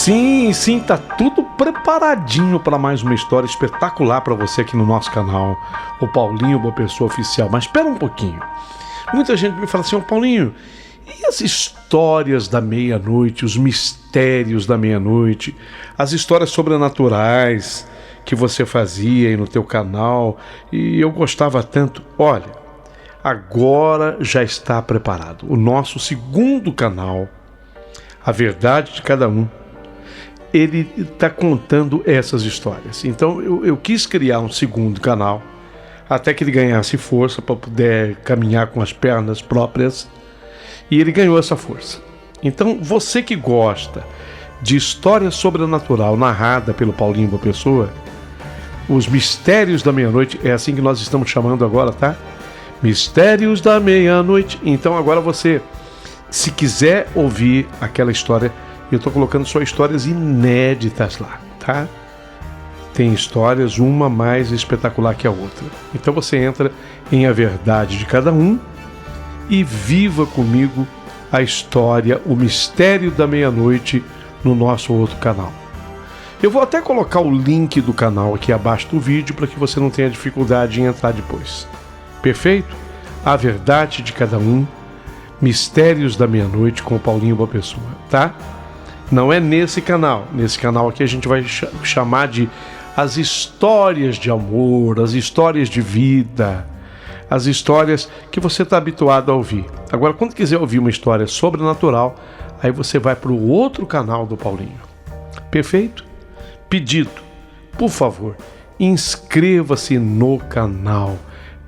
Sim, sim, tá tudo preparadinho para mais uma história espetacular para você aqui no nosso canal, o Paulinho Boa Pessoa Oficial. Mas espera um pouquinho. Muita gente me fala assim: ô Paulinho, e as histórias da meia-noite, os mistérios da meia-noite, as histórias sobrenaturais que você fazia aí no teu canal e eu gostava tanto? Olha, agora já está preparado o nosso segundo canal, A Verdade de Cada Um. Ele está contando essas histórias. Então eu quis criar um segundo canal até que ele ganhasse força para poder caminhar com as pernas próprias, e ele ganhou essa força. Então você que gosta de história sobrenatural narrada pelo Paulinho Boa Pessoa, os mistérios da meia-noite, é assim que nós estamos chamando agora, tá? Mistérios da meia-noite. Então agora você, se quiser ouvir aquela história, eu estou colocando só histórias inéditas lá, tá? Tem histórias, uma mais espetacular que a outra. Então você entra em A Verdade de Cada Um e viva comigo a história, o mistério da meia-noite no nosso outro canal. Eu vou até colocar o link do canal aqui abaixo do vídeo para que você não tenha dificuldade em entrar depois. Perfeito? A Verdade de Cada Um, Mistérios da Meia-Noite com o Paulinho Boa Pessoa, tá? Não é nesse canal. Nesse canal aqui a gente vai chamar de as histórias de amor, as histórias de vida, as histórias que você está habituado a ouvir. Agora, quando quiser ouvir uma história sobrenatural, aí você vai para o outro canal do Paulinho. Perfeito? Pedido, por favor, inscreva-se no canal.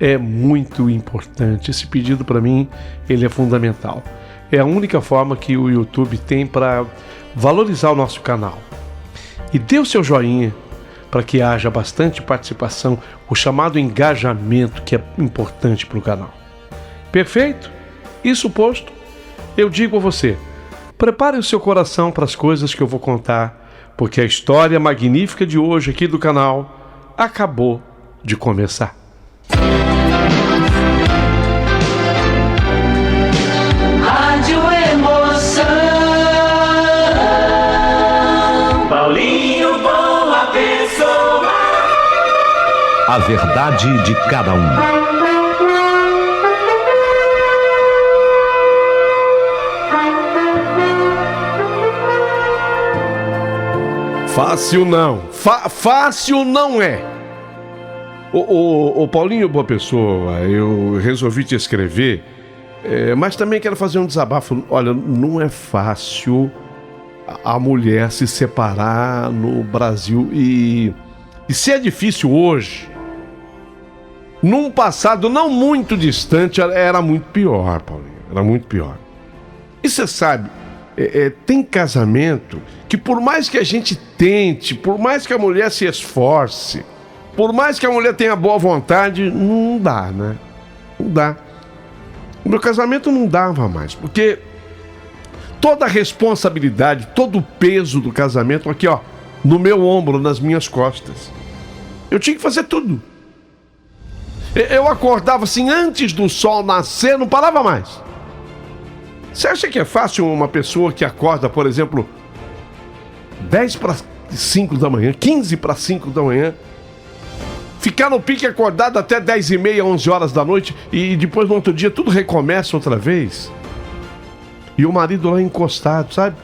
É muito importante. Esse pedido para mim, ele é fundamental. É a única forma que o YouTube tem para valorizar o nosso canal. E dê o seu joinha para que haja bastante participação, o chamado engajamento que é importante para o canal. Perfeito? Isso posto, eu digo a você, prepare o seu coração para as coisas que eu vou contar, porque a história magnífica de hoje aqui do canal acabou de começar. Rádio Emoção, Paulinho Boa Pessoa. A Verdade de Cada Um. Fácil não. Fácil não é. Ô Paulinho Boa Pessoa, eu resolvi te escrever, mas também quero fazer um desabafo. Olha, não é fácil a mulher se separar no Brasil e se é difícil hoje, num passado não muito distante era muito pior, Paulinho, era muito pior. E você sabe, tem casamento que por mais que a gente tente, por mais que a mulher se esforce, por mais que a mulher tenha boa vontade, não dá, né? Não dá. O meu casamento não dava mais, porque toda a responsabilidade, todo o peso do casamento aqui, ó, no meu ombro, nas minhas costas. Eu tinha que fazer tudo. Eu acordava assim, antes do sol nascer, não parava mais. Você acha que é fácil uma pessoa que acorda, por exemplo, 10 para 5 da manhã, 15 para 5 da manhã, ficar no pique acordado até 10h30, 11 horas da noite e depois no outro dia tudo recomeça outra vez? E o marido lá encostado, sabe?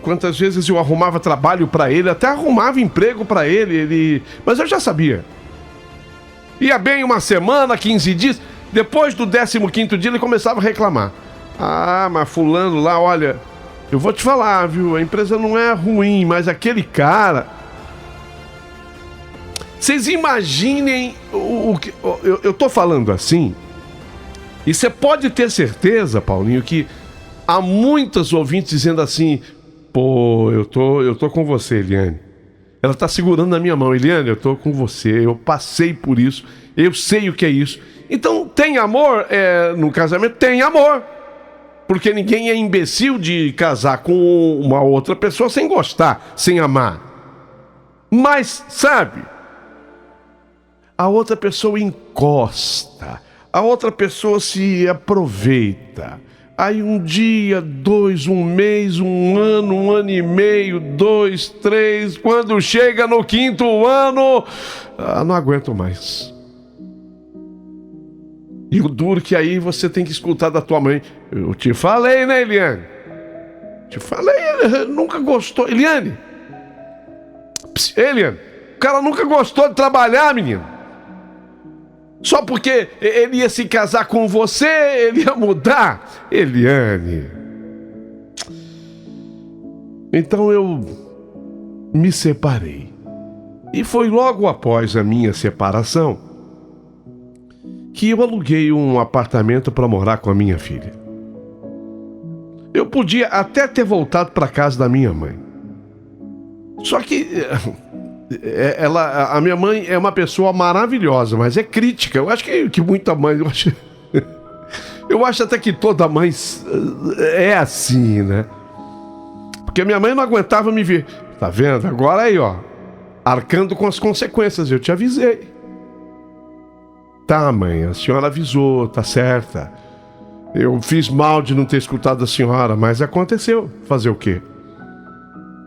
Quantas vezes eu arrumava trabalho para ele, até arrumava emprego para ele, mas eu já sabia. Ia bem uma semana, 15 dias, depois do 15º dia ele começava a reclamar. Ah, mas fulano lá, olha, eu vou te falar, viu, a empresa não é ruim, mas aquele cara... Vocês imaginem o que... Eu tô falando assim, e você pode ter certeza, Paulinho, que há muitas ouvintes dizendo assim: pô, eu tô com você, Eliane. Ela tá segurando na minha mão. Eliane, eu tô com você, eu passei por isso, eu sei o que é isso. Então, tem amor no casamento? Tem amor. Porque ninguém é imbecil de casar com uma outra pessoa sem gostar, sem amar. Mas, sabe, a outra pessoa encosta, a outra pessoa se aproveita. Aí um dia, 2, um mês, um ano e meio, 2, 3. Quando chega no 5º ano, não aguento mais. E o duro que aí você tem que escutar da tua mãe. Eu te falei, né, Eliane? Te falei, nunca gostou. Eliane, o cara nunca gostou de trabalhar, menino. Só porque ele ia se casar com você, ele ia mudar. Eliane. Então eu me separei. E foi logo após a minha separação que eu aluguei um apartamento para morar com a minha filha. Eu podia até ter voltado para casa da minha mãe. Só que a minha mãe é uma pessoa maravilhosa, mas é crítica. Eu acho que muita mãe... Eu acho até que toda mãe é assim, né? Porque minha mãe não aguentava me ver. Tá vendo? Agora aí, ó. Arcando com as consequências. Eu te avisei. Tá, mãe. A senhora avisou. Tá certa. Eu fiz mal de não ter escutado a senhora, mas aconteceu. Fazer o quê?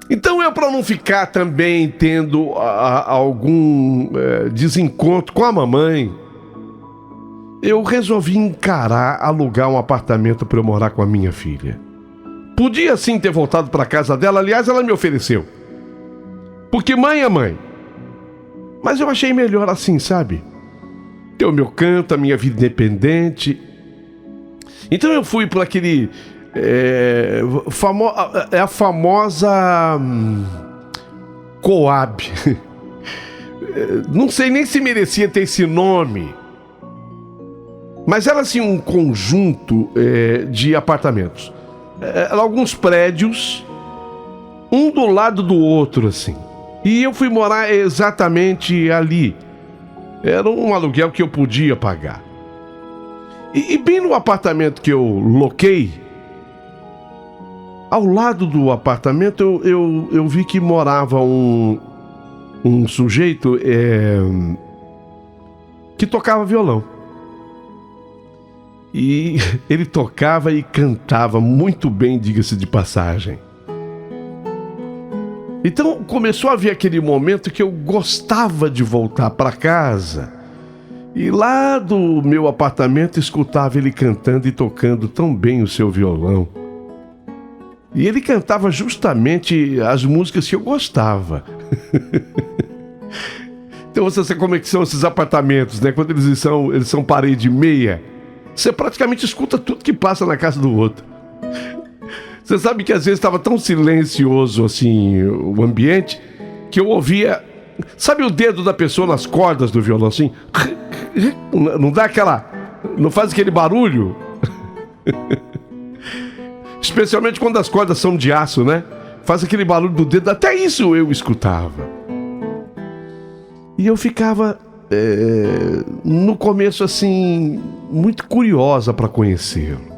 Então eu, para não ficar também tendo algum desencontro com a mamãe, eu resolvi encarar alugar um apartamento para eu morar com a minha filha. Podia sim ter voltado para casa dela, aliás, ela me ofereceu. Porque mãe é mãe. Mas eu achei melhor assim, sabe? Ter o meu canto, a minha vida independente. Então eu fui por aquele... a famosa Coab. Não sei nem se merecia ter esse nome, mas era assim um conjunto de apartamentos, alguns prédios, um do lado do outro assim. E eu fui morar exatamente ali. Era um aluguel que eu podia pagar. E bem no apartamento que eu loquei, ao lado do apartamento, eu vi que morava um sujeito que tocava violão. E ele tocava e cantava muito bem, diga-se de passagem. Então começou a haver aquele momento que eu gostava de voltar para casa. E lá do meu apartamento escutava ele cantando e tocando tão bem o seu violão. E ele cantava justamente as músicas que eu gostava. Então você sabe como é que são esses apartamentos, né? Quando eles são parede meia, você praticamente escuta tudo que passa na casa do outro. Você sabe que às vezes estava tão silencioso assim o ambiente, que eu ouvia... Sabe o dedo da pessoa nas cordas do violão assim? Não dá aquela... Não faz aquele barulho? Especialmente quando as cordas são de aço, né? Faz aquele barulho do dedo. Até isso eu escutava. E eu ficava, no começo, assim, muito curiosa para conhecê-lo.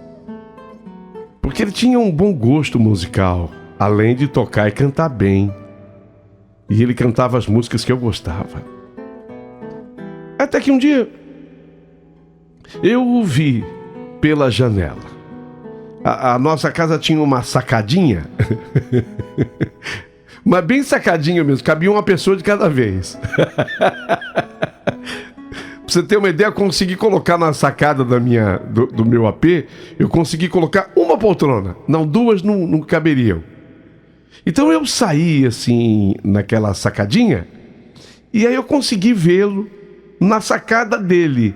Porque ele tinha um bom gosto musical, além de tocar e cantar bem. E ele cantava as músicas que eu gostava. Até que um dia, eu o vi pela janela. A nossa casa tinha uma sacadinha, mas bem sacadinha mesmo, cabia uma pessoa de cada vez. Pra você ter uma ideia, eu consegui colocar na sacada do meu AP, eu consegui colocar uma poltrona, não, duas não caberiam. Então eu saí assim, naquela sacadinha, e aí eu consegui vê-lo na sacada dele.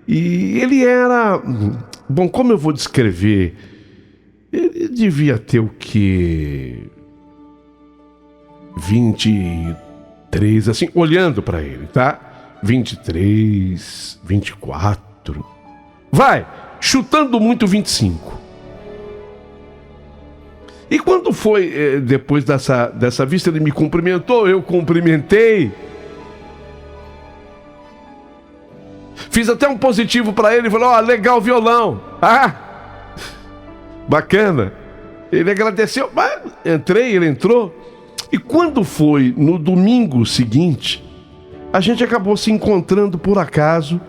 E ele era... Bom, como eu vou descrever? Ele devia ter o quê? 23, assim, olhando pra ele, tá? 23, 24... Vai, chutando muito 25. E quando foi, depois dessa vista, ele me cumprimentou, eu cumprimentei. Fiz até um positivo pra ele, falou, ó, legal o violão. Ah, bacana. Ele agradeceu, mas entrei, ele entrou. E quando foi no domingo seguinte, a gente acabou se encontrando por acaso,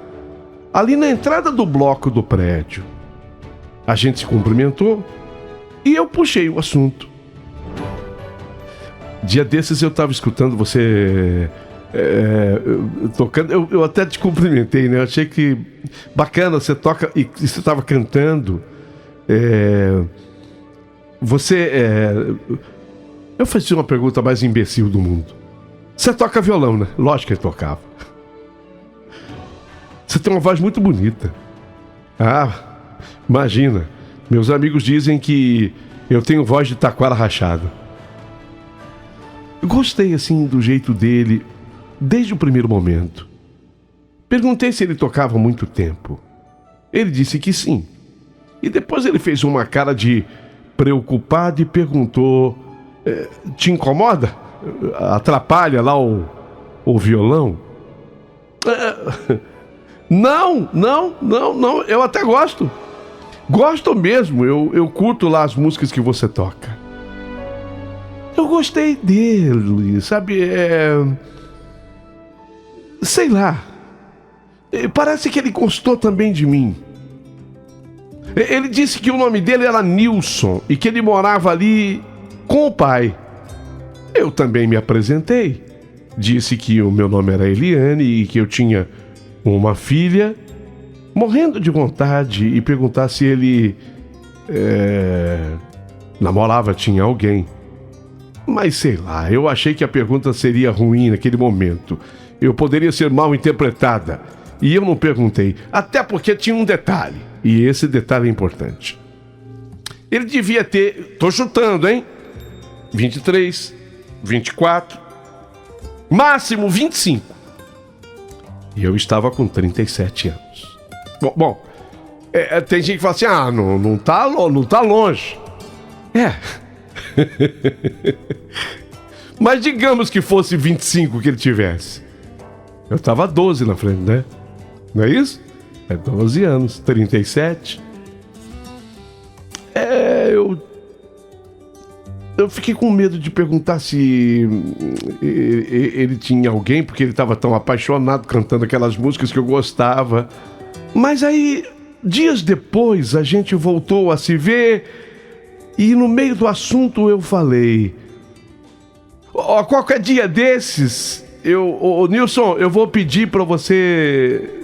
ali na entrada do bloco do prédio. A gente se cumprimentou e eu puxei o assunto. Dia desses eu estava escutando você tocando, eu até te cumprimentei, né? Eu achei que bacana, você toca e você estava cantando. Eu fazia uma pergunta mais imbecil do mundo. Você toca violão, né? Lógico que ele tocava. Você tem uma voz muito bonita. Imagina. Meus amigos dizem que eu tenho voz de taquara rachada. Eu gostei, assim, do jeito dele, desde o primeiro momento. Perguntei se ele tocava há muito tempo. Ele disse que sim. E depois ele fez uma cara de preocupado e perguntou: te incomoda? Atrapalha lá o violão? Não, eu até gosto. Gosto mesmo, eu curto lá as músicas que você toca. Eu gostei dele, sabe? Sei lá. Parece que ele gostou também de mim. Ele disse que o nome dele era Nilson e que ele morava ali com o pai. Eu também me apresentei. Disse que o meu nome era Eliane e que eu tinha uma filha, morrendo de vontade, e perguntar se ele namorava, tinha alguém. Mas sei lá, eu achei que a pergunta seria ruim naquele momento. Eu poderia ser mal interpretada. E eu não perguntei, até porque tinha um detalhe. E esse detalhe é importante. Ele devia ter, tô chutando, hein? 23, 24, máximo 25. E eu estava com 37 anos. Bom, tem gente que fala assim, não tá longe. Mas digamos que fosse 25 que ele tivesse. Eu estava 12 na frente, né? Não é isso? 12 anos, 37. Eu fiquei com medo de perguntar se ele tinha alguém, porque ele estava tão apaixonado cantando aquelas músicas que eu gostava. Mas aí, dias depois, a gente voltou a se ver e no meio do assunto eu falei: qualquer dia desses, Nilson, eu vou pedir para você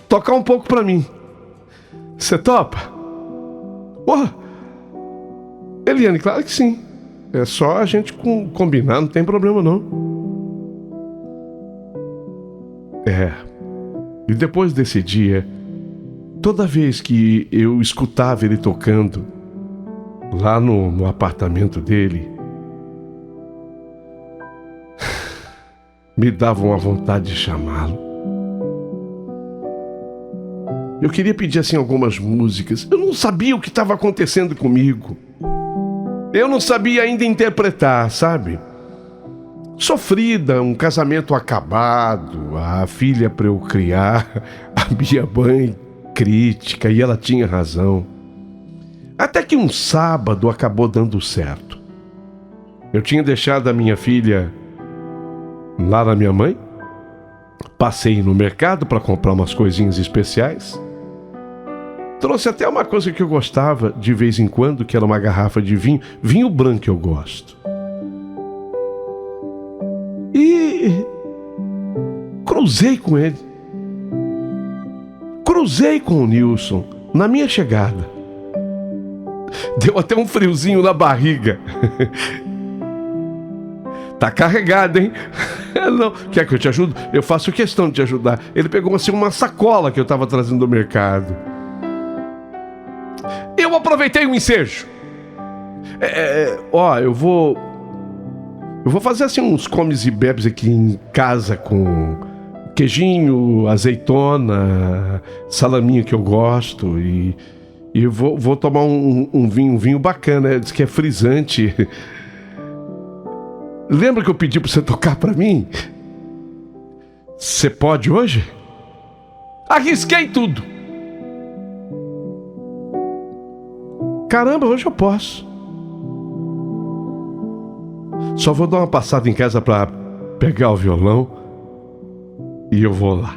tocar um pouco pra mim. Você topa? Eliane, claro que sim. É só a gente combinar, não tem problema não. E depois desse dia, toda vez que eu escutava ele tocando lá no apartamento dele, me dava uma vontade de chamá-lo. Eu queria pedir assim algumas músicas. Eu não sabia o que estava acontecendo comigo. Eu não sabia ainda interpretar, sabe? Sofrida, um casamento acabado, a filha para eu criar, a minha mãe crítica, e ela tinha razão. Até que um sábado acabou dando certo. Eu tinha deixado a minha filha lá na minha mãe, passei no mercado para comprar umas coisinhas especiais. Trouxe até uma coisa que eu gostava de vez em quando, que era uma garrafa de vinho branco eu gosto. E cruzei com ele. Cruzei com o Nilson na minha chegada. Deu até um friozinho na barriga. Tá carregado, hein? Não. Quer que eu te ajude? Eu faço questão de te ajudar. Ele pegou assim uma sacola que eu estava trazendo do mercado. Eu aproveitei o ensejo. Eu vou fazer assim uns comes e bebes aqui em casa com queijinho, azeitona, salaminho que eu gosto, e vou tomar um vinho bacana, diz que é frisante. Lembra que eu pedi pra você tocar pra mim? Você pode hoje? Arrisquei tudo. Caramba, hoje eu posso. Só vou dar uma passada em casa pra pegar o violão e eu vou lá.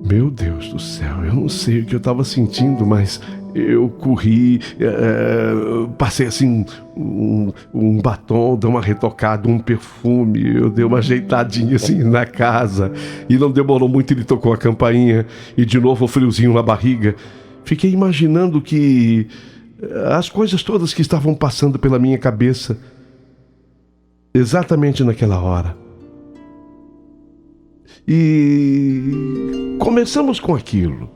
Meu Deus do céu, eu não sei o que eu estava sentindo, mas eu corri, passei assim um batom, dei uma retocada, um perfume, eu dei uma ajeitadinha assim na casa e não demorou muito, ele tocou a campainha e de novo o friozinho na barriga. Fiquei imaginando que as coisas todas que estavam passando pela minha cabeça exatamente naquela hora. E começamos com aquilo.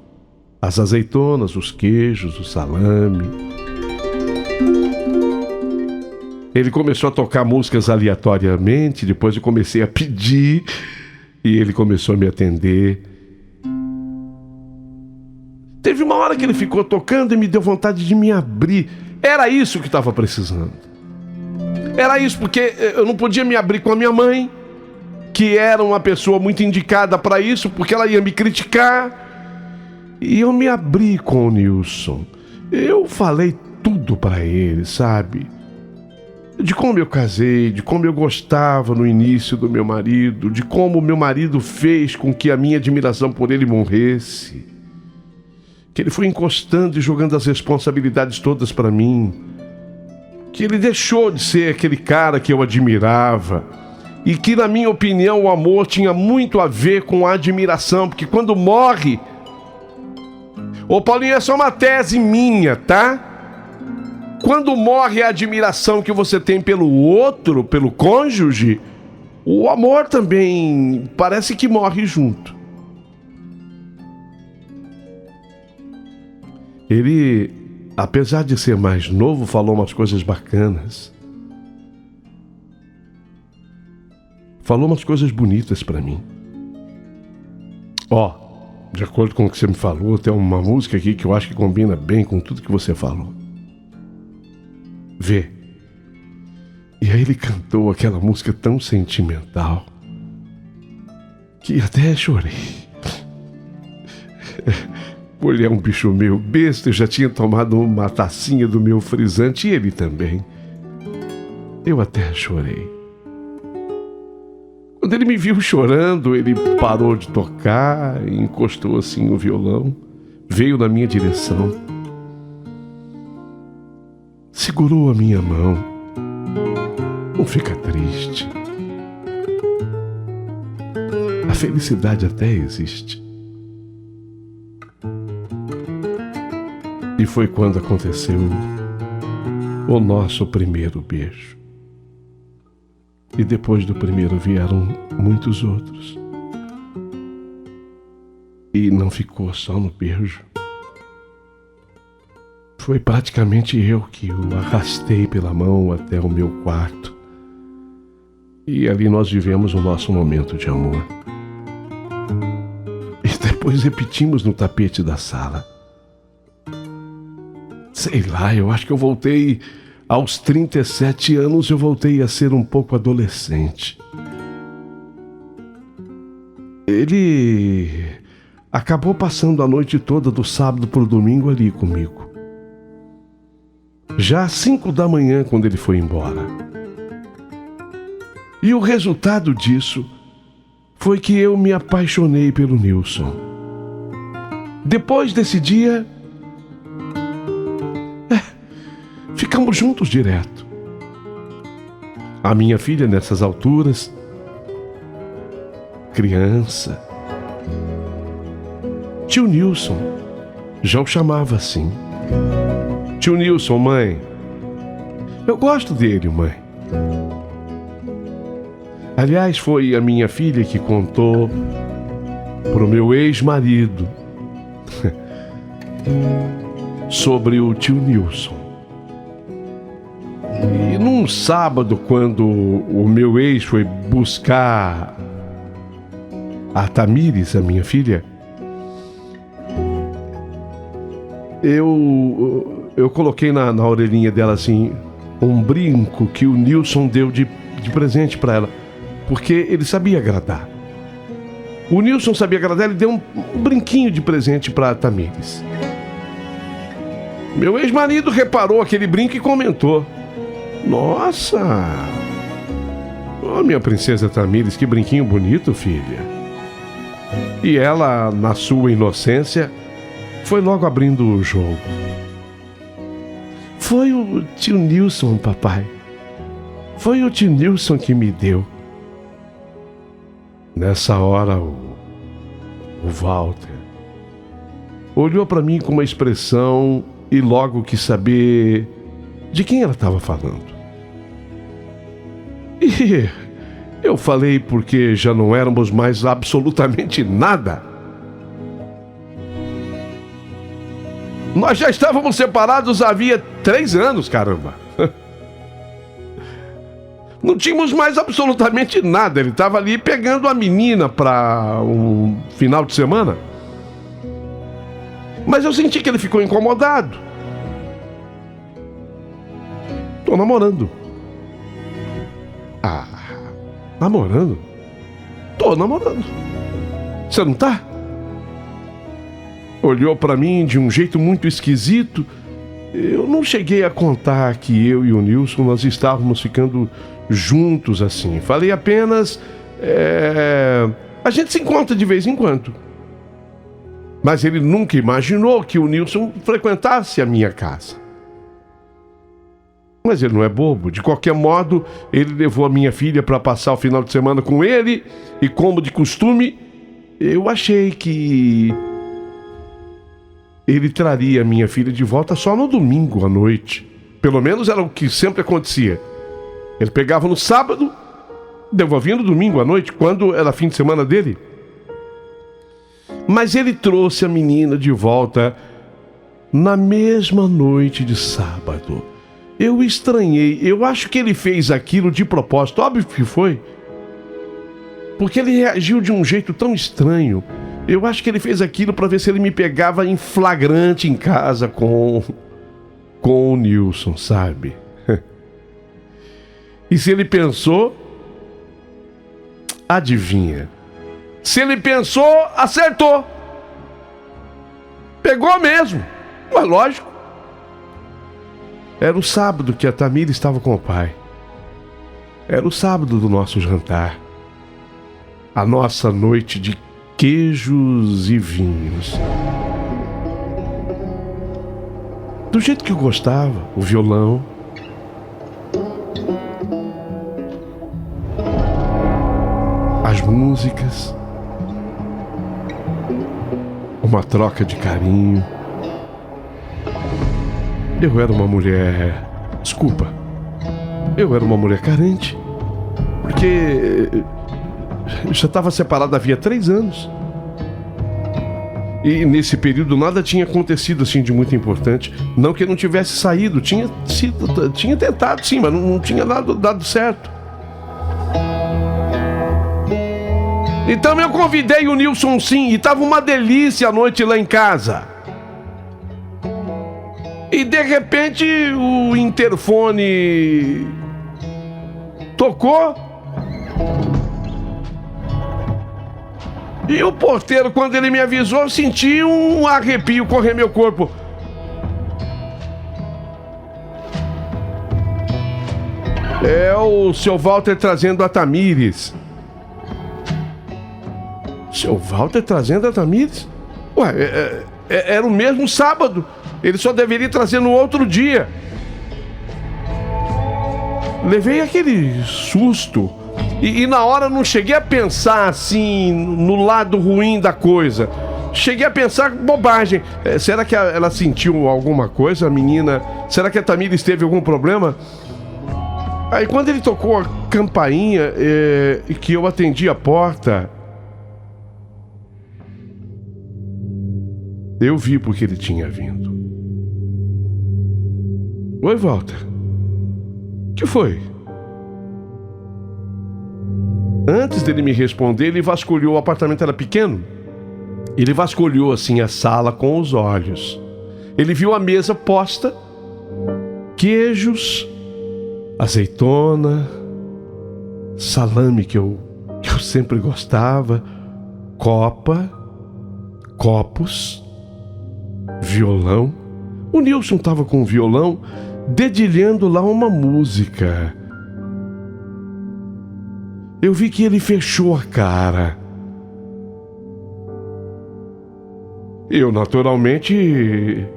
As azeitonas, os queijos, o salame. Ele começou a tocar músicas aleatoriamente, depois eu comecei a pedir e ele começou a me atender. Teve uma hora que ele ficou tocando e me deu vontade de me abrir. Era isso que estava precisando. Era isso, porque eu não podia me abrir com a minha mãe, que era uma pessoa muito indicada para isso, porque ela ia me criticar. E eu me abri com o Nilson. Eu falei tudo para ele, sabe? De como eu casei, de como eu gostava no início do meu marido, de como o meu marido fez com que a minha admiração por ele morresse. Que ele foi encostando e jogando as responsabilidades todas para mim. Que ele deixou de ser aquele cara que eu admirava. E que, na minha opinião, o amor tinha muito a ver com a admiração. Porque quando morre... Ô Paulinho, é só uma tese minha, tá? Quando morre a admiração que você tem pelo outro, pelo cônjuge, o amor também parece que morre junto. Ele, apesar de ser mais novo, falou umas coisas bacanas. Falou umas coisas bonitas pra mim. Ó, de acordo com o que você me falou, tem uma música aqui que eu acho que combina bem com tudo que você falou. Vê. E aí ele cantou aquela música tão sentimental que até chorei. Ele é um bicho meio besta, eu já tinha tomado uma tacinha do meu frisante e ele também. Eu até chorei. Quando ele me viu chorando, ele parou de tocar, encostou assim o violão, veio na minha direção, segurou a minha mão. Não fica triste. A felicidade até existe. E foi quando aconteceu o nosso primeiro beijo. E depois do primeiro vieram muitos outros. E não ficou só no beijo. Foi praticamente eu que o arrastei pela mão até o meu quarto. E ali nós vivemos o nosso momento de amor. E depois repetimos no tapete da sala. Sei lá, eu acho que eu voltei... Aos 37 anos eu voltei a ser um pouco adolescente. Ele acabou passando a noite toda do sábado para o domingo ali comigo. Já às 5 da manhã quando ele foi embora. E o resultado disso foi que eu me apaixonei pelo Nilson. Depois desse dia... ficamos juntos direto. A minha filha, nessas alturas, criança, tio Nilson, já o chamava assim. Tio Nilson, mãe. Eu gosto dele, mãe. Aliás, foi a minha filha que contou pro meu ex-marido sobre o tio Nilson. E num sábado, quando o meu ex foi buscar a Tamires, a minha filha, eu coloquei na orelhinha dela assim um brinco que o Nilson deu de presente para ela, porque ele sabia agradar. O Nilson sabia agradar, ele deu um brinquinho de presente para a Tamires. Meu ex-marido reparou aquele brinco e comentou: nossa! Oh, minha princesa Tamires, que brinquinho bonito, filha. E ela, na sua inocência, foi logo abrindo o jogo. Foi o tio Nilson, papai. Foi o tio Nilson que me deu. Nessa hora, o Walter olhou para mim com uma expressão e logo quis saber de quem ela estava falando. E eu falei porque já não éramos mais absolutamente nada. Nós já estávamos separados havia 3 anos, caramba. Não tínhamos mais absolutamente nada. Ele estava ali pegando a menina para um final de semana. Mas eu senti que ele ficou incomodado. Tô namorando. Ah, namorando? Tô namorando. Você não tá? Olhou pra mim de um jeito muito esquisito. Eu não cheguei a contar que eu e o Nilson nós estávamos ficando juntos assim. Falei apenas... a gente se encontra de vez em quando. Mas ele nunca imaginou que o Nilson frequentasse a minha casa. Mas ele não é bobo. De qualquer modo, ele levou a minha filha para passar o final de semana com ele. E como de costume, eu achei que ele traria a minha filha de volta só no domingo à noite. Pelo menos era o que sempre acontecia. Ele pegava no sábado, devolvia no domingo à noite, quando era fim de semana dele. Mas ele trouxe a menina de volta na mesma noite de sábado. Eu estranhei, eu acho que ele fez aquilo de propósito, óbvio que foi. Porque ele reagiu de um jeito tão estranho. Eu acho que ele fez aquilo para ver se ele me pegava em flagrante em casa com o Nilson, sabe? E se ele pensou, adivinha? Se ele pensou, acertou. Pegou mesmo. Mas lógico. Era o sábado que a Tamira estava com o pai. Era o sábado do nosso jantar. A nossa noite de queijos e vinhos. Do jeito que eu gostava, o violão. As músicas. Uma troca de carinho. Eu era uma mulher... Desculpa. Eu era uma mulher carente. Porque... eu já estava separado havia 3 anos. E nesse período nada tinha acontecido assim de muito importante. Não que eu não tivesse saído. Tinha tentado sim, mas não tinha dado certo. Então eu convidei o Nilson sim. E tava uma delícia a noite lá em casa. E de repente o interfone tocou. E o porteiro, quando ele me avisou, eu senti um arrepio correr meu corpo. É o seu Walter trazendo a Tamires. Seu Walter trazendo a Tamires? Ué, era o mesmo sábado. Ele só deveria trazer no outro dia. Levei aquele susto. E na hora não cheguei a pensar assim no lado ruim da coisa. Cheguei a pensar bobagem. Será que ela sentiu alguma coisa, a menina? Será que a Tamires teve algum problema? Aí quando ele tocou a campainha e que eu atendi a porta, eu vi porque ele tinha vindo. Oi, Walter. O que foi? Antes dele me responder, ele vasculhou. O apartamento era pequeno. Ele vasculhou assim a sala com os olhos. Ele viu a mesa posta, queijos, azeitona, salame que eu sempre gostava, copos, violão. O Nilson estava com o violão dedilhando lá uma música. Eu vi que ele fechou a cara. Eu, naturalmente,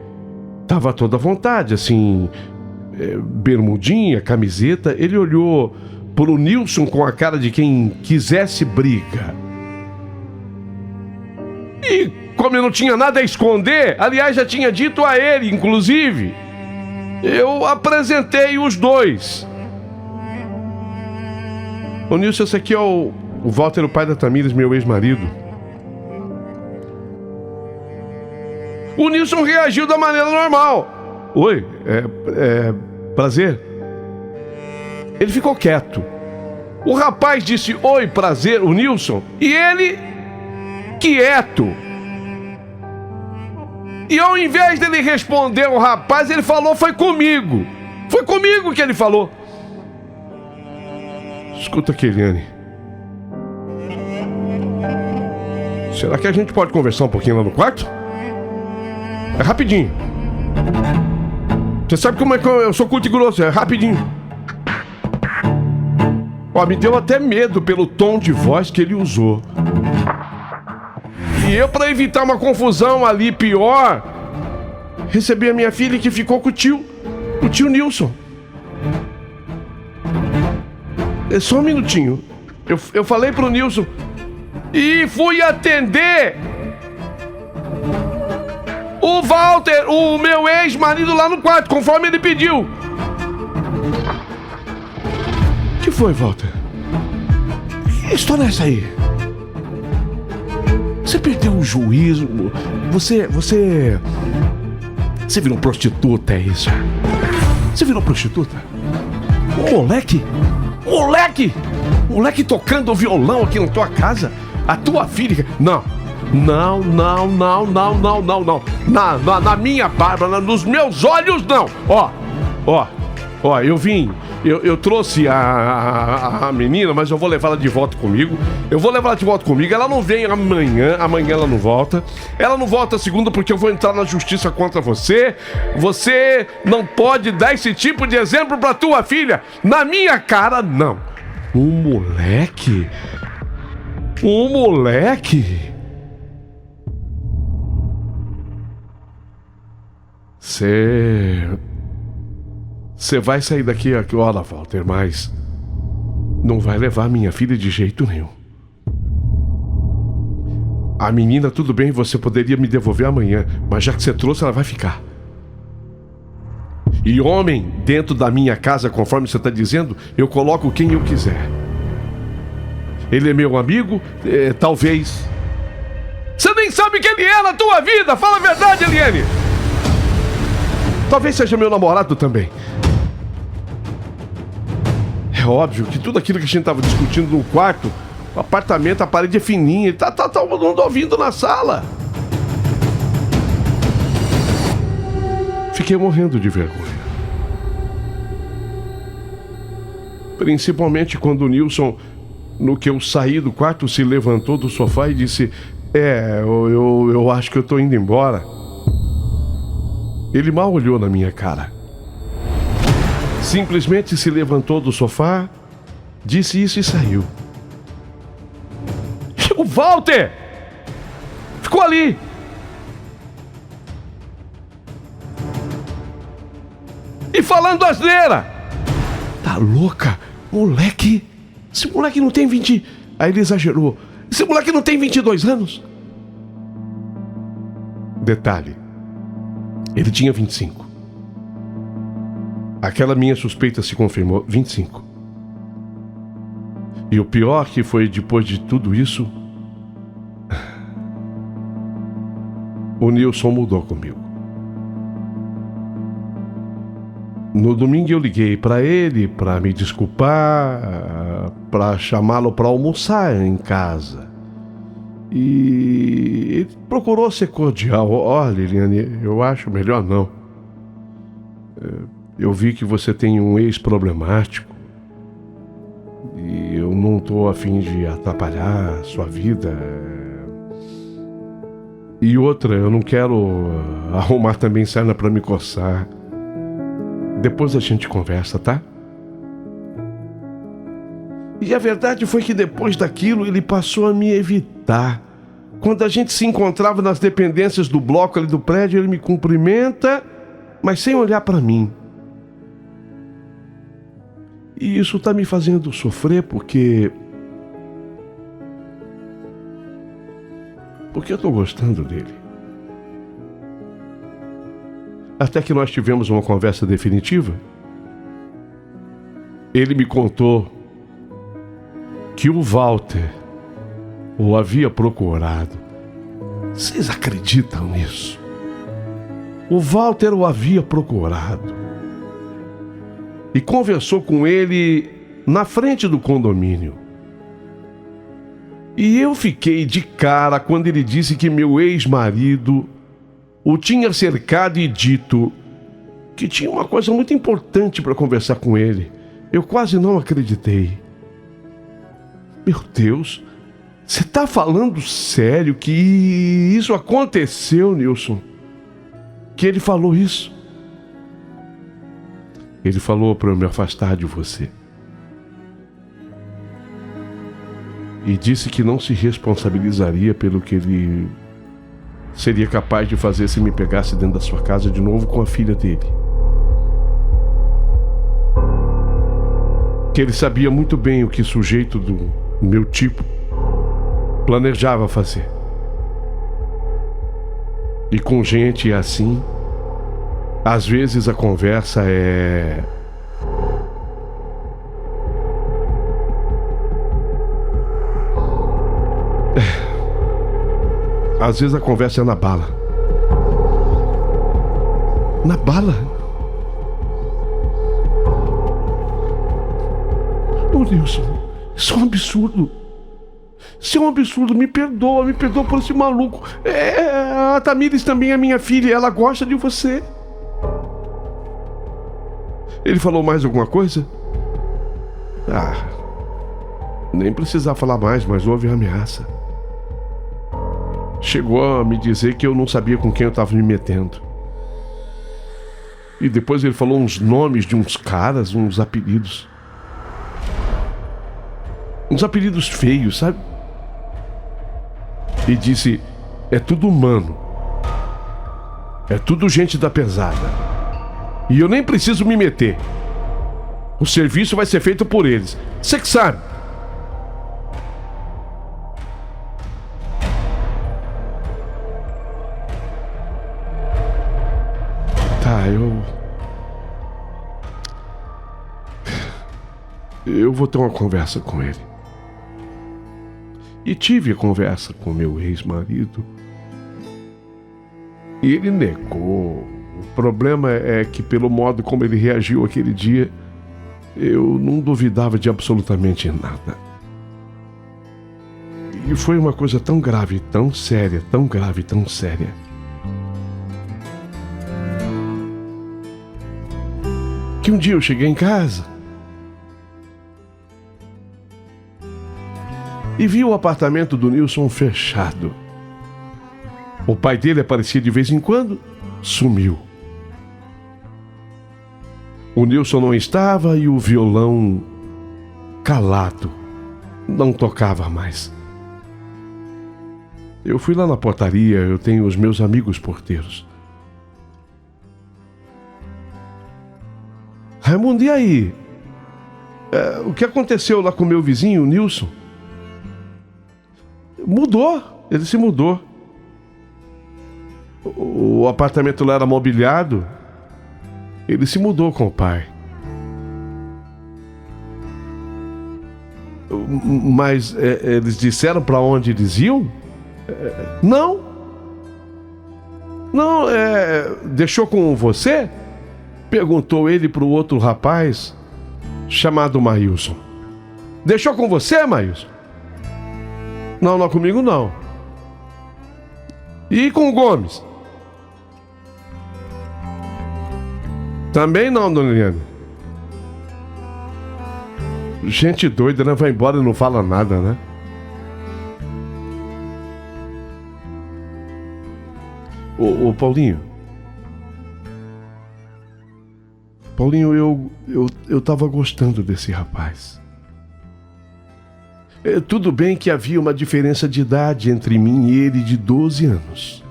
tava toda à vontade, assim, bermudinha, camiseta. Ele olhou pro Nilson com a cara de quem quisesse briga. E como eu não tinha nada a esconder, aliás, já tinha dito a ele, inclusive, eu apresentei os dois. Ô Nilson, esse aqui é o Walter, o pai da Tamires, meu ex-marido. O Nilson reagiu da maneira normal. Oi, prazer. Ele ficou quieto. O rapaz disse oi, prazer, o Nilson, e ele quieto. E ao invés dele responder o rapaz, ele falou, foi comigo. Foi comigo que ele falou. Escuta aqui, Eliane. Será que a gente pode conversar um pouquinho lá no quarto? É rapidinho. Você sabe como é que eu sou curto e grosso, é rapidinho. Ó, me deu até medo pelo tom de voz que ele usou. E eu, pra evitar uma confusão ali pior, recebi a minha filha que ficou com o tio Nilson. É só um minutinho. Eu falei pro Nilson e fui atender o Walter, o meu ex-marido, lá no quarto, conforme ele pediu. O que foi, Walter? Que história é essa aí? Você perdeu o juízo? Você virou prostituta, é isso? Você virou prostituta? Moleque tocando violão aqui na tua casa? A tua filha? Não. Na minha barba, nos meus olhos, não. Ó, eu trouxe a menina, mas eu vou levá-la de volta comigo. Ela não vem amanhã ela não volta. Ela não volta segunda porque eu vou entrar na justiça contra você. Você não pode dar esse tipo de exemplo pra tua filha. Na minha cara, não. Um moleque? Você vai sair daqui a que hora, Walter, mas não vai levar minha filha de jeito nenhum. A menina, tudo bem, você poderia me devolver amanhã, mas já que você trouxe, ela vai ficar. E homem, dentro da minha casa, conforme você está dizendo, eu coloco quem eu quiser. Ele é meu amigo, talvez. Você nem sabe quem ele é na tua vida, fala a verdade, Eliane. Talvez seja meu namorado também. É óbvio que tudo aquilo que a gente estava discutindo no quarto, o apartamento, a parede é fininha, tá todo mundo ouvindo na sala. Fiquei morrendo de vergonha. Principalmente quando o Nilson, no que eu saí do quarto, se levantou do sofá e disse: eu acho que eu tô indo embora. Ele mal olhou na minha cara. Simplesmente se levantou do sofá, disse isso e saiu. O Walter ficou ali. E falando asneira. Tá louca? Moleque. Esse moleque não tem 20... Aí ele exagerou. Esse moleque não tem 22 anos? Detalhe. Ele tinha 25. Aquela minha suspeita se confirmou. 25. E o pior que foi, depois de tudo isso, o Nilson mudou comigo. No domingo eu liguei para ele para me desculpar, para chamá-lo para almoçar em casa. E ele procurou ser cordial. Olha, Eliane, eu acho melhor não. Eu vi que você tem um ex problemático e eu não estou a fim de atrapalhar a sua vida. E outra, eu não quero arrumar também sarna para me coçar. Depois a gente conversa, tá? E a verdade foi que depois daquilo ele passou a me evitar. Quando a gente se encontrava nas dependências do bloco ali do prédio, ele me cumprimenta, mas sem olhar para mim. E isso tá me fazendo sofrer porque eu tô gostando dele. Até que nós tivemos uma conversa definitiva. Ele me contou que o Walter o havia procurado. Vocês acreditam nisso? O Walter o havia procurado e conversou com ele na frente do condomínio. E eu fiquei de cara quando ele disse que meu ex-marido o tinha cercado e dito que tinha uma coisa muito importante para conversar com ele. Eu quase não acreditei. Meu Deus, você tá falando sério que isso aconteceu, Nilson? Que ele falou isso? Ele falou para eu me afastar de você. E disse que não se responsabilizaria pelo que ele seria capaz de fazer se me pegasse dentro da sua casa de novo com a filha dele. Que ele sabia muito bem o que sujeito do meu tipo planejava fazer. E com gente assim, às vezes a conversa é... Às vezes a conversa é na bala. Na bala? Ô Nilson, isso é um absurdo. Isso é um absurdo, me perdoa por esse maluco. A Tamires também é minha filha, ela gosta de você. Ele falou mais alguma coisa? Nem precisava falar mais, mas houve ameaça. Chegou a me dizer que eu não sabia com quem eu estava me metendo. E depois ele falou uns nomes de uns caras, uns apelidos. Uns apelidos feios, sabe? E disse, é tudo humano. É tudo gente da pesada. E eu nem preciso me meter. O serviço vai ser feito por eles. Você que sabe. Eu vou ter uma conversa com ele. E tive a conversa com meu ex-marido. E ele negou. O problema é que pelo modo como ele reagiu aquele dia, eu não duvidava de absolutamente nada. E foi uma coisa tão grave, tão séria, tão grave, tão séria. Que um dia eu cheguei em casa e vi o apartamento do Nilson fechado. O pai dele aparecia de vez em quando, sumiu. O Nilson não estava e o violão calado, não tocava mais. Eu fui lá na portaria, eu tenho os meus amigos porteiros. Raimundo, e aí? O que aconteceu lá com o meu vizinho, o Nilson? Mudou, ele se mudou. O apartamento lá era mobiliado, ele se mudou com o pai. Mas eles disseram para onde eles iam? Não. Não, deixou com você? Perguntou ele para o outro rapaz chamado Maílson. Deixou com você, Maílson? Não, comigo não. E com o Gomes? Também não, dona Eliane. Gente doida, né? Vai embora e não fala nada, né? Ô Paulinho. Paulinho, eu tava gostando desse rapaz. Tudo bem que havia uma diferença de idade entre mim e ele de 12 anos.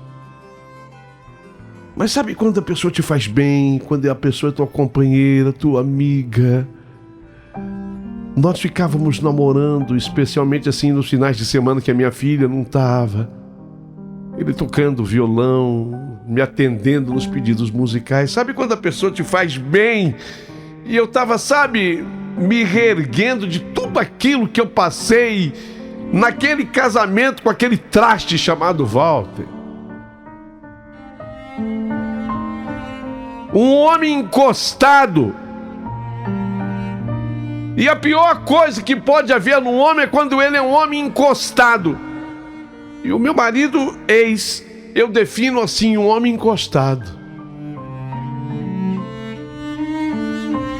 Mas sabe quando a pessoa te faz bem, quando a pessoa é tua companheira, tua amiga? Nós ficávamos namorando, especialmente assim nos finais de semana que a minha filha não estava. Ele tocando violão, me atendendo nos pedidos musicais. Sabe quando a pessoa te faz bem? E eu estava, sabe, me reerguendo de tudo aquilo que eu passei naquele casamento com aquele traste chamado Walter. Um homem encostado. E a pior coisa que pode haver num homem é quando ele é um homem encostado. E o meu marido, eu defino assim, um homem encostado.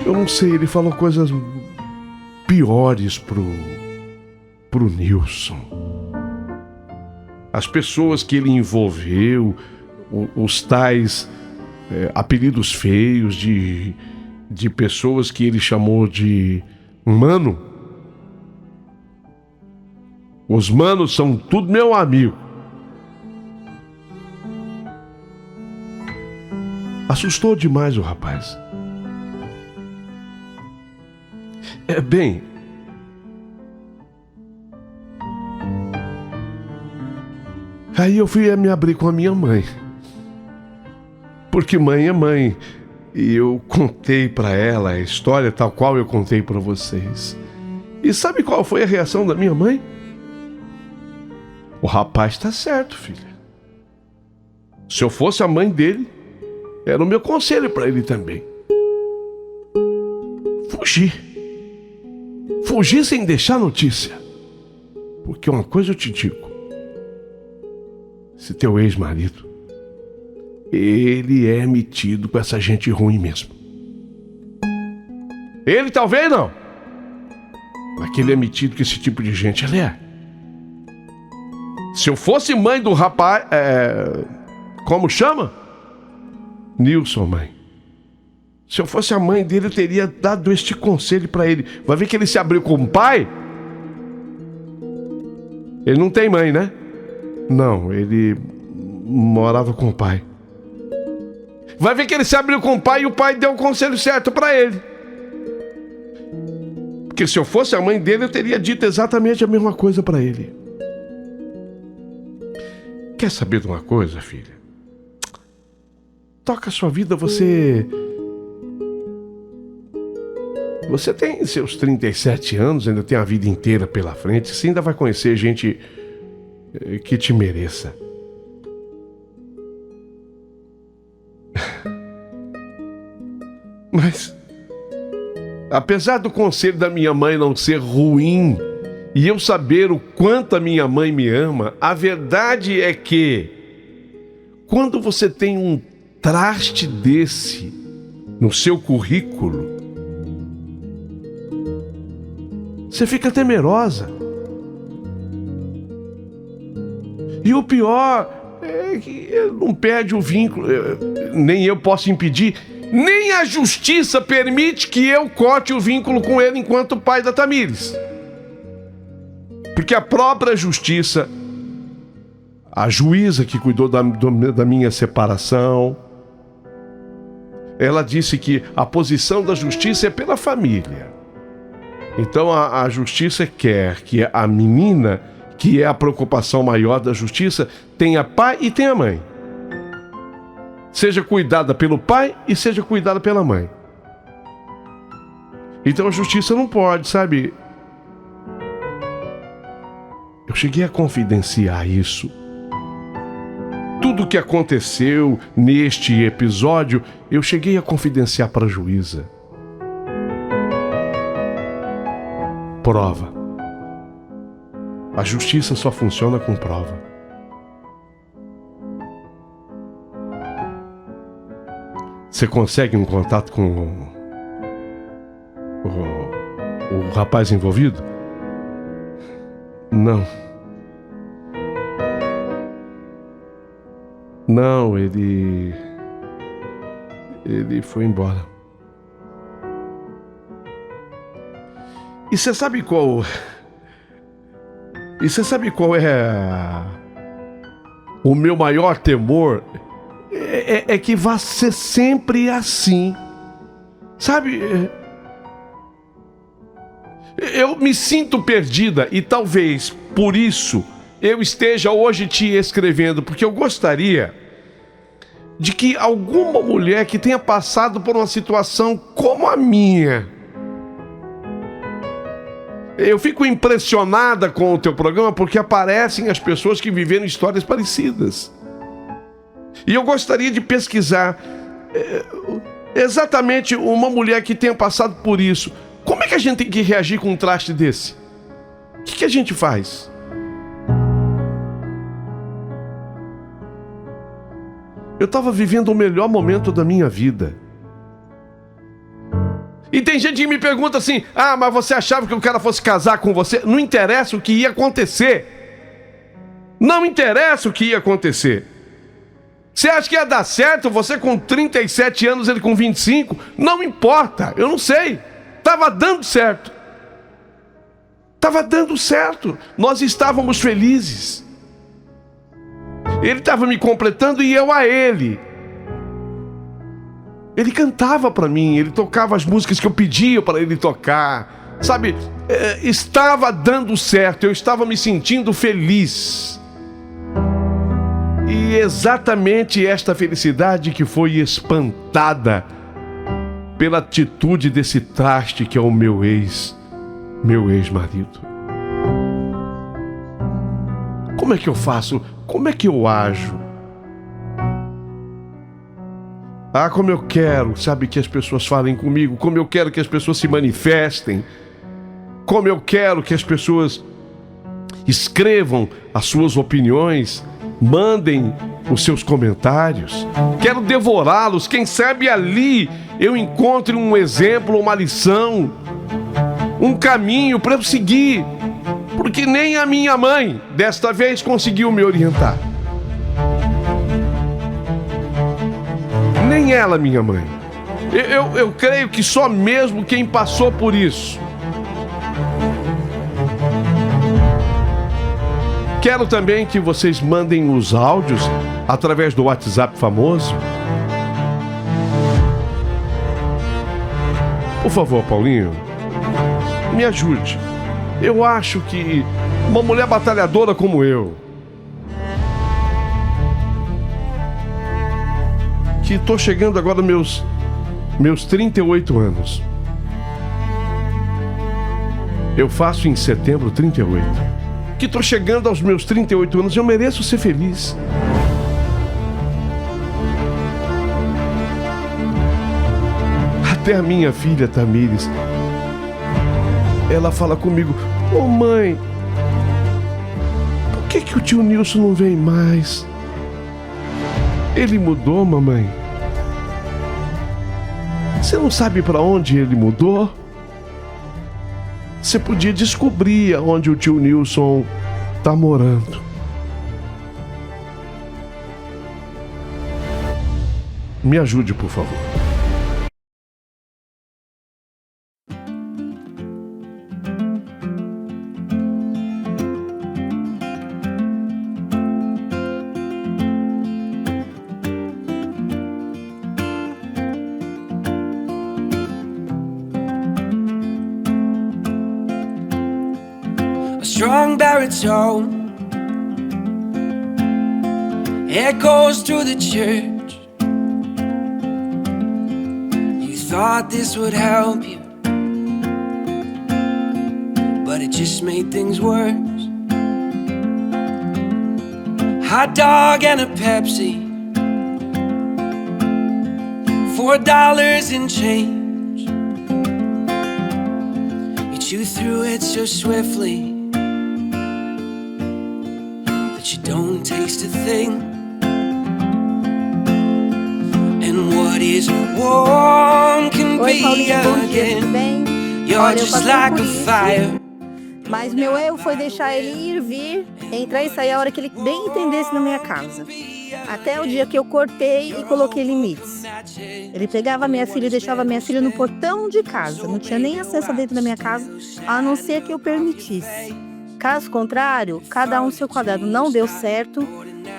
Eu não sei, ele falou coisas piores pro Nilson. As pessoas que ele envolveu, os tais apelidos feios de pessoas que ele chamou de mano. Os manos são tudo meu amigo. Assustou demais o rapaz. Bem, aí eu fui me abrir com a minha mãe. Porque mãe é mãe. E eu contei pra ela a história tal qual eu contei pra vocês. E sabe qual foi a reação da minha mãe? O rapaz tá certo, filha. Se eu fosse a mãe dele, era o meu conselho pra ele também. Fugir sem deixar notícia. Porque uma coisa eu te digo. Esse teu ex-marido, ele é metido com essa gente ruim mesmo. Ele talvez não. Mas que ele é metido com esse tipo de gente, ele é. Se eu fosse mãe do rapaz, como chama? Nilson, mãe. Se eu fosse a mãe dele, eu teria dado este conselho pra ele. Vai ver que ele se abriu com o pai? Ele não tem mãe, né? Não, ele morava com o pai. Vai ver que ele se abriu com o pai e o pai deu o conselho certo pra ele. Porque se eu fosse a mãe dele, eu teria dito exatamente a mesma coisa pra ele. Quer saber de uma coisa, filha? Toca a sua vida, você tem seus 37 anos, ainda tem a vida inteira pela frente. Você ainda vai conhecer gente que te mereça. Mas, apesar do conselho da minha mãe não ser ruim, e eu saber o quanto a minha mãe me ama, a verdade é que, quando você tem um traste desse no seu currículo, você fica temerosa. E o pior é que não perde o vínculo, nem eu posso impedir, nem a justiça permite que eu corte o vínculo com ele enquanto pai da Tamires. Porque a própria justiça, a juíza que cuidou da minha separação, ela disse que a posição da justiça é pela família. Então a justiça quer que a menina, que é a preocupação maior da justiça, tenha pai e tenha mãe. Seja cuidada pelo pai e seja cuidada pela mãe. Então a justiça não pode, sabe? Eu cheguei a confidenciar isso. Tudo o que aconteceu neste episódio, eu cheguei a confidenciar para a juíza. Prova. A justiça só funciona com prova. Você consegue um contato com o rapaz envolvido? Não. Não, ele foi embora. E você sabe qual E você sabe qual é o meu maior temor? É que vai ser sempre assim. Sabe? Eu me sinto perdida e talvez por isso eu esteja hoje te escrevendo, porque eu gostaria de que alguma mulher que tenha passado por uma situação como a minha. Eu fico impressionada com o teu programa porque aparecem as pessoas que viveram histórias parecidas. E eu gostaria de pesquisar exatamente uma mulher que tenha passado por isso. Como é que a gente tem que reagir com um traste desse? O que a gente faz? Eu estava vivendo o melhor momento da minha vida. E tem gente que me pergunta assim: ah, mas você achava que o cara fosse casar com você? Não interessa o que ia acontecer. Não interessa o que ia acontecer. Você acha que ia dar certo? Você com 37 anos, ele com 25? Não importa, eu não sei. Estava dando certo. Estava dando certo. Nós estávamos felizes. Ele estava me completando e eu a ele. Ele cantava para mim, ele tocava as músicas que eu pedia para ele tocar. Sabe, estava dando certo, eu estava me sentindo feliz. E exatamente esta felicidade que foi espantada pela atitude desse traste que é o meu ex-marido. Como é que eu faço? Como é que eu ajo? Ah, como eu quero, sabe, que as pessoas falem comigo, como eu quero que as pessoas se manifestem, como eu quero que as pessoas escrevam as suas opiniões, mandem os seus comentários. Quero devorá-los, quem sabe ali eu encontre um exemplo, uma lição, um caminho para eu seguir, porque nem a minha mãe desta vez conseguiu me orientar. Nem ela, minha mãe. Eu creio que só mesmo quem passou por isso. Quero também que vocês mandem os áudios através do WhatsApp famoso. Por favor, Paulinho, me ajude. Eu acho que uma mulher batalhadora como eu, que estou chegando agora aos meus 38 anos. Eu faço em setembro 38. Que estou chegando aos meus 38 anos, eu mereço ser feliz. Até a minha filha Tamires, ela fala comigo: ô mãe, por que o tio Nilson não vem mais? Ele mudou, mamãe? Você não sabe para onde ele mudou? Você podia descobrir onde o tio Nilson está morando. Me ajude, por favor. Strong baritone echoes through the church. You thought this would help you, but it just made things worse. Hot dog and a Pepsi, $4 in change. You chew through it so swiftly you don't taste a thing. And what is warm can Oi, be Paulinho, bom dia, tudo again. bem? You're Olha, eu just passei like por a isso, fire. mas meu erro foi deixar ele vir, entrar e sair a hora que ele bem entendesse na minha casa. Até o dia que eu cortei e coloquei limites. Ele pegava minha filha e deixava minha filha no portão de casa. Não tinha nem acesso dentro da minha casa, a não ser que eu permitisse. Caso contrário, cada um seu quadrado. Não deu certo,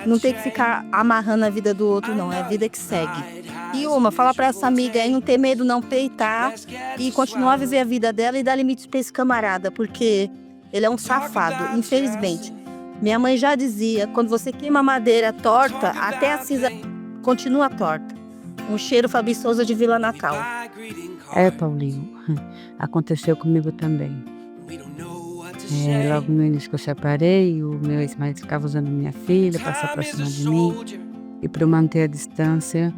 não tem que ficar amarrando a vida do outro, não. É a vida que segue. E fala pra essa amiga aí não ter medo, não peitar e continuar a viver a vida dela e dar limites pra esse camarada, porque ele é um safado, infelizmente. Minha mãe já dizia, quando você queima madeira torta, até a cinza continua torta. Um cheiro Fabi Souza de Vila Natal. Paulinho, aconteceu comigo também. Logo no início que eu separei, o meu ex-marido ficava usando minha filha para se aproximar de mim. E para eu manter a distância,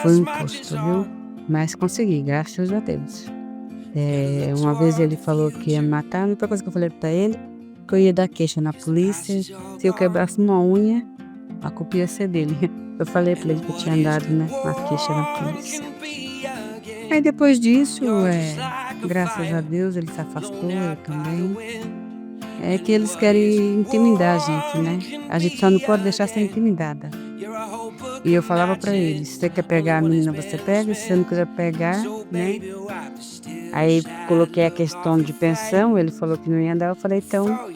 foi um custo, viu? Mas consegui, graças a Deus. Uma vez ele falou que ia me matar, a única coisa que eu falei para ele, que eu ia dar queixa na polícia. Se eu quebrasse uma unha, a culpa ia ser dele. Eu falei para ele que eu tinha dado, uma queixa na polícia. Aí depois disso, graças a Deus, ele se afastou, eu também. É que eles querem intimidar a gente, né? A gente só não pode deixar ser intimidada. E eu falava pra ele, se você quer pegar a menina, você pega, se você não quiser pegar, né? Aí coloquei a questão de pensão, ele falou que não ia dar, eu falei, então,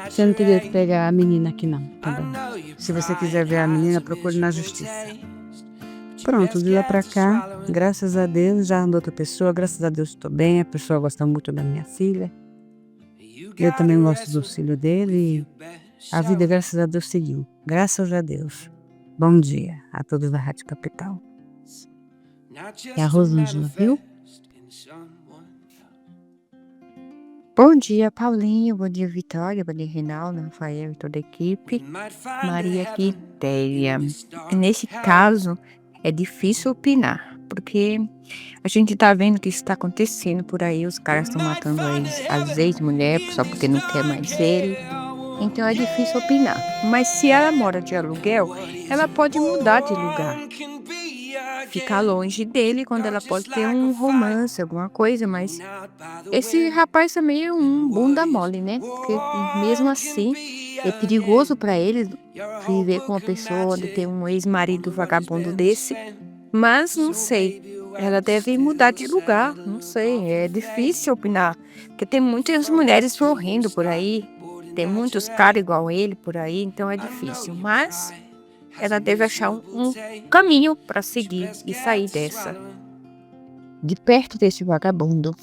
você não teria que pegar a menina aqui não, tá bom? Se você quiser ver a menina, procure na justiça. Pronto, de lá pra cá, graças a Deus, já ando outra pessoa, graças a Deus estou bem, a pessoa gosta muito da minha filha. Eu também gosto do filho dele e a vida, graças a Deus, seguiu. Graças a Deus. Bom dia a todos da Rádio Capital. É a Rosângela, viu? Bom dia, Paulinho. Bom dia, Vitória. Bom dia, Reinaldo, Rafael e toda a equipe. Maria Quitéria. Nesse caso, é difícil opinar, porque a gente tá vendo que isso tá acontecendo por aí. Os caras estão matando as ex-mulheres só porque não quer mais ele. Então é difícil opinar. Mas se ela mora de aluguel, ela pode mudar de lugar. Ficar longe dele quando ela pode ter um romance, alguma coisa, mas esse rapaz também é um bunda mole, né? Porque mesmo assim é perigoso para ele viver com uma pessoa, de ter um ex-marido vagabundo desse. Mas não sei, ela deve mudar de lugar, não sei, é difícil opinar. Porque tem muitas mulheres sorrindo por aí, tem muitos caras igual ele por aí, então é difícil. Mas ela deve achar um caminho para seguir e sair de perto desse vagabundo.